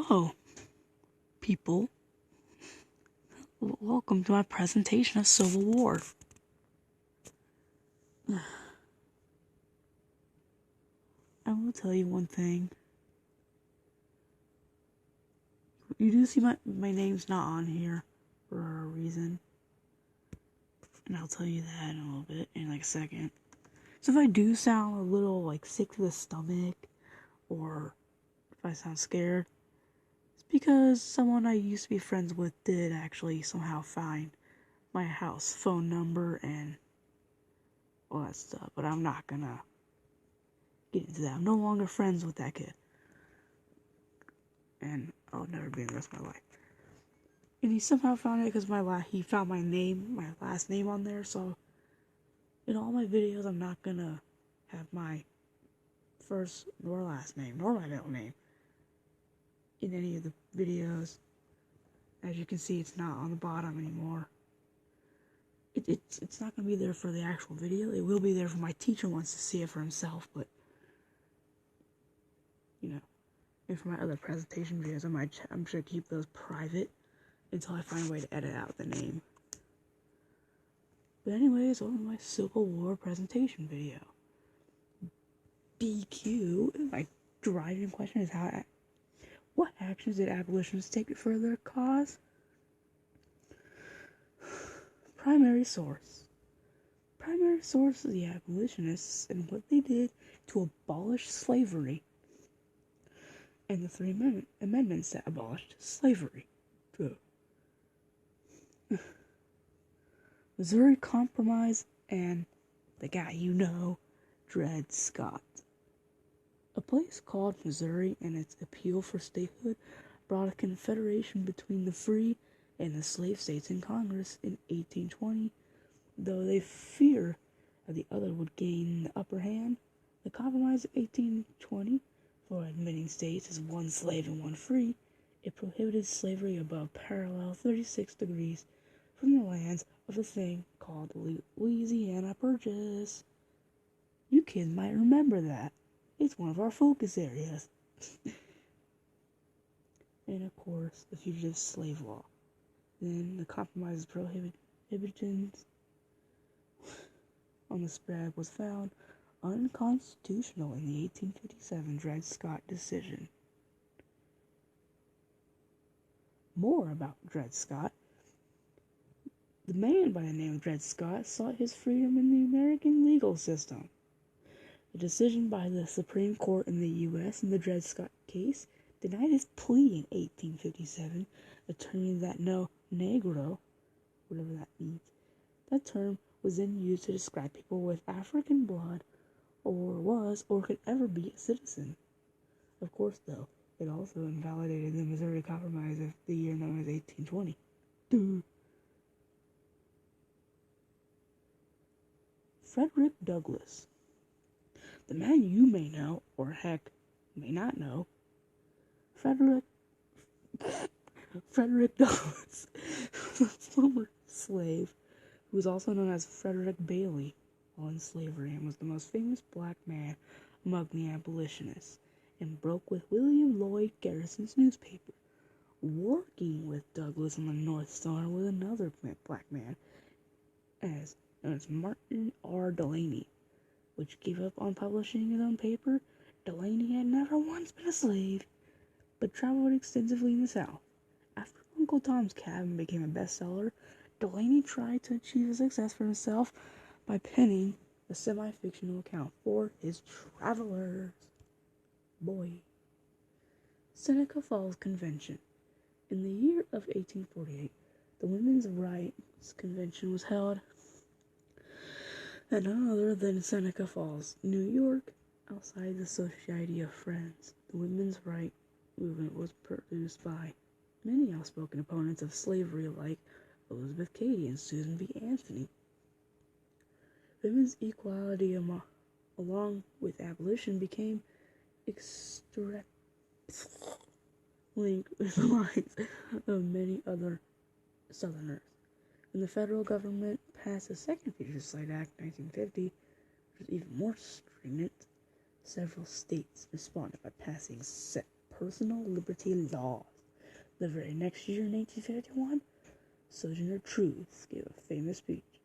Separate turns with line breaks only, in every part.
Hello, people. Welcome to my presentation of Civil War. I will tell you one thing. You do see my name's not on here for a reason. And I'll tell you that in a little bit, in like a second. So if I do sound a little sick to the stomach, or if I sound scared, it's because someone I used to be friends with did actually somehow find my house phone number and all that stuff. But I'm not gonna get into that. I'm no longer friends with that kid. And I'll never be in the rest of my life. And he somehow found it because he found my last name on there. So in all my videos, I'm not gonna have my first nor last name nor my middle name in any of the videos. As you can see, it's not on the bottom anymore. It's not gonna be there for the actual video. It will be there for my teacher wants to see it for himself, but and for my other presentation videos, I'm sure keep those private until I find a way to edit out the name. But anyways, on my Civil War presentation video. BQ, my driving question is what actions did abolitionists take to further their cause? Primary source. Primary source of the abolitionists and what they did to abolish slavery. And the 3 amendments that abolished slavery. Missouri Compromise and the guy Dred Scott. A place called Missouri and its appeal for statehood brought a confederation between the free and the slave states in Congress in 1820. Though they fear that the other would gain the upper hand, the Compromise of 1820, for admitting states as one slave and one free, it prohibited slavery above parallel 36 degrees from the lands of a thing called the Louisiana Purchase. You kids might remember that. It's one of our focus areas. And of course, the fugitive slave law. Then the Compromise prohibitions on the spread was found unconstitutional in the 1857 Dred Scott decision. More about Dred Scott. The man by the name of Dred Scott sought his freedom in the American legal system. The decision by the Supreme Court in the U.S. in the Dred Scott case denied his plea in 1857, determining that no negro, whatever that means, that term was then used to describe people with African blood or could ever be a citizen. Of course, though, it also invalidated the Missouri Compromise of the year known as 1820. Fredrick Douglass. The man you may know, or heck, may not know, Fredrick Douglass, a former slave who was also known as Frederick Bailey while in slavery and was the most famous black man among the abolitionists, and broke with William Lloyd Garrison's newspaper. Working with Douglass on the North Star was another black man known as Martin R. Delaney, which gave up on publishing his own paper. Delaney had never once been a slave, but traveled extensively in the South. After Uncle Tom's Cabin became a bestseller, Delaney tried to achieve a success for himself by penning a semi-fictional account for his travelers. Seneca Falls Convention. In the year of 1848, the Women's Rights Convention was held at none other than Seneca Falls, New York, outside the Society of Friends. The women's rights movement was produced by many outspoken opponents of slavery like Elizabeth Cady and Susan B. Anthony. Women's equality along with abolition became linked with the lives of many other Southerners. When the federal government passed the Second Fugitive Slave Act in 1950, which was even more stringent, several states responded by passing set personal liberty laws. The very next year, in 1851, Sojourner Truth gave a famous speech,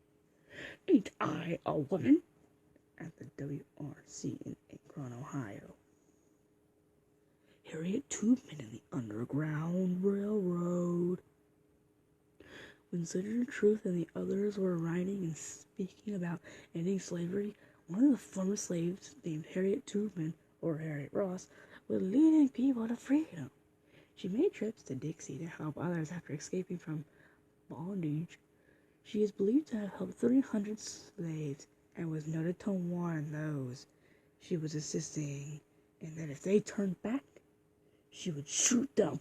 "Ain't I a woman?" at the WRC in Akron, Ohio. Harriet Tubman and the Underground Railroad. When Sojourner Truth and the others were writing and speaking about ending slavery, one of the former slaves, named Harriet Tubman, or Harriet Ross, was leading people to freedom. She made trips to Dixie to help others after escaping from bondage. She is believed to have helped 300 slaves and was noted to warn those she was assisting, and that if they turned back, she would shoot them.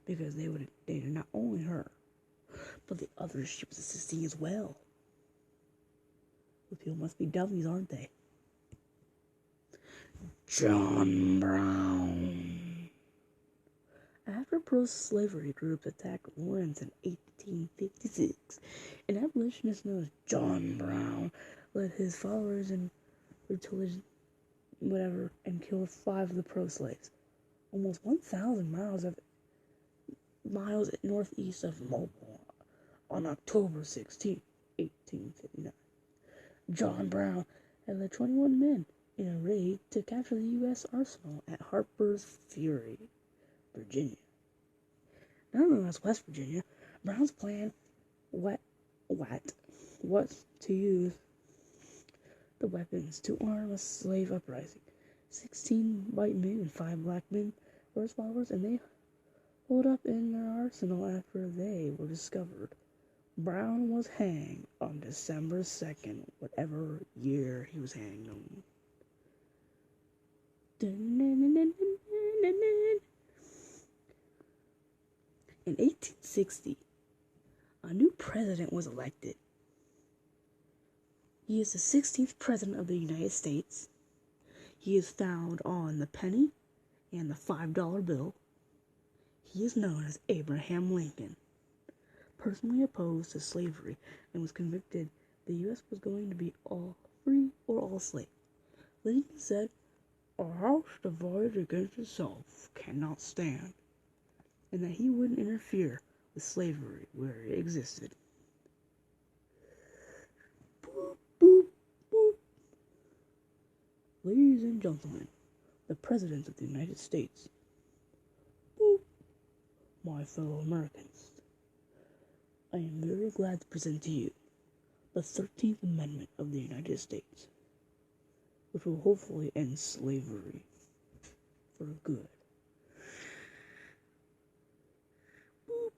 Because they dated not only her, but the others she was assisting as well. The people must be dummies, aren't they? John Brown. After pro-slavery groups attacked Lawrence in 1856, an abolitionist known as John Brown led his followers in retaliation, and killed 5 of the pro-slaves. Almost 1,000 miles northeast of Mobile on October 16, 1859. John Brown had led 21 men in a raid to capture the U.S. arsenal at Harper's Ferry, Virginia. Now known as West Virginia, Brown's plan was to use the weapons to arm a slave uprising. 16 white men and 5 black men were his followers, and they holed up in their arsenal after they were discovered. Brown was hanged on December 2nd, whatever year he was hanged on. In 1860, a new president was elected. He is the 16th president of the United States. He is found on the penny and the $5 bill. He is known as Abraham Lincoln. Personally opposed to slavery and was convicted the U.S. was going to be all free or all slave. Lincoln said, "A house divided against itself cannot stand," and that he wouldn't interfere with slavery where it existed. Boop, boop, boop. Ladies and gentlemen, the President of the United States. Boop. My fellow Americans, I am very glad to present to you the 13th Amendment of the United States, which will hopefully end slavery for good. Boop.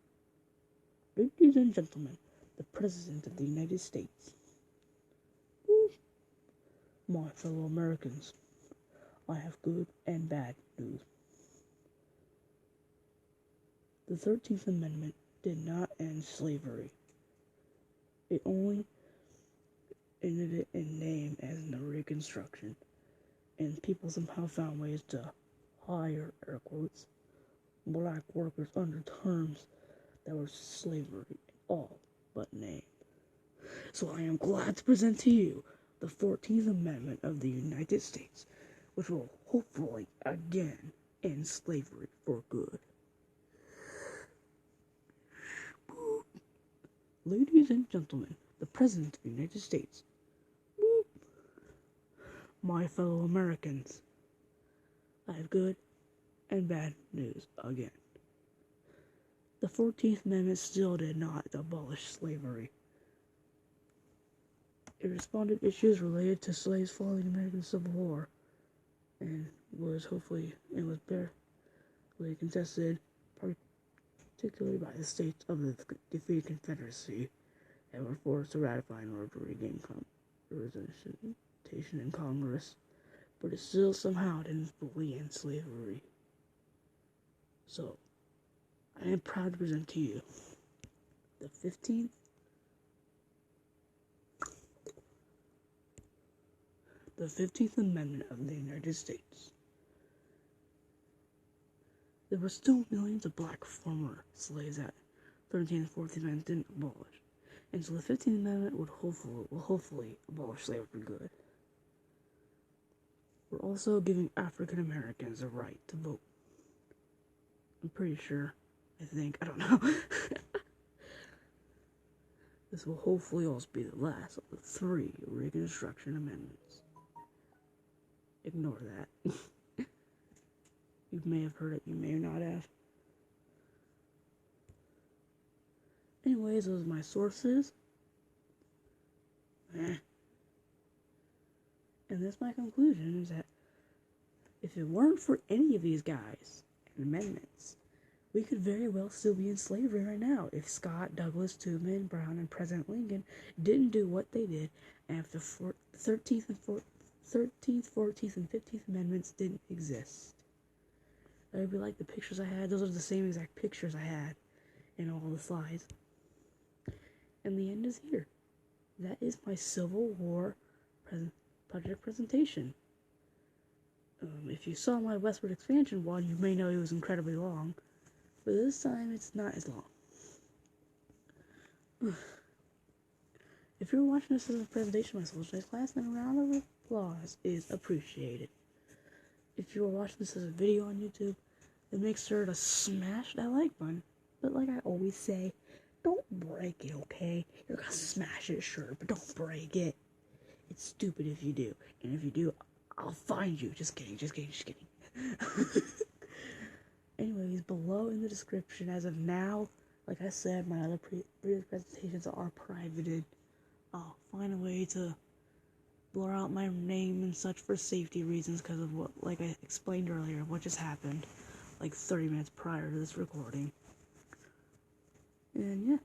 Ladies and gentlemen, the President of the United States. Boop. My fellow Americans, I have good and bad news. The 13th Amendment did not end slavery. It only ended it in name as the Reconstruction, and people somehow found ways to hire, air quotes, black workers under terms that were slavery, all but name. So I am glad to present to you the 14th Amendment of the United States, which will hopefully again end slavery for good. Boop. Ladies and gentlemen, the President of the United States. Boop. My fellow Americans, I have good and bad news again. The 14th Amendment still did not abolish slavery. It responded to issues related to slaves following the American Civil War, and was barely contested, particularly by the states of the defeated Confederacy that were forced to ratify in order to regain representation in Congress, but it still somehow didn't fully end slavery. So, I am proud to present to you the 15th Amendment of the United States. There were still millions of black former slaves that 13th and 14th Amendment didn't abolish, and so the 15th Amendment will hopefully abolish slavery for good. we're also giving African Americans a right to vote. I'm pretty sure. I don't know. This will hopefully also be the last of the 3 Reconstruction Amendments. Ignore that. You may have heard it, you may not have. Anyways, those are my sources. And that's my conclusion, is that if it weren't for any of these guys and amendments, we could very well still be in slavery right now if Scott, Douglass, Tubman, Brown, and President Lincoln didn't do what they did, and if the 13th, 14th, and 15th Amendments didn't exist. That would be like the pictures I had. Those are the same exact pictures I had in all the slides. And the end is here. That is my Civil War project presentation. If you saw my westward expansion one, you may know it was incredibly long. But this time, it's not as long. If you're watching this as a presentation of my social studies class, then a round of applause is appreciated. If you're watching this as a video on YouTube, then make sure to smash that like button. But like I always say, don't break it, okay? You're gonna smash it, sure, but don't break it. It's stupid if you do. And if you do, I'll find you. Just kidding. Anyways, below in the description, as of now, like I said, my other previous presentations are privated. I'll find a way to blur out my name and such for safety reasons because of what, like I explained earlier, what just happened, like 30 minutes prior to this recording. And yeah.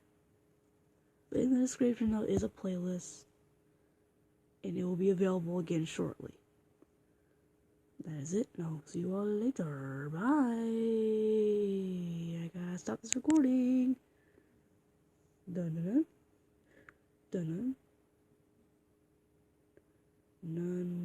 But in the description, though, is a playlist, and it will be available again shortly. That is it. No, see you all later. Bye. I gotta stop this recording. Dun-dun-dun. Dun-dun. None.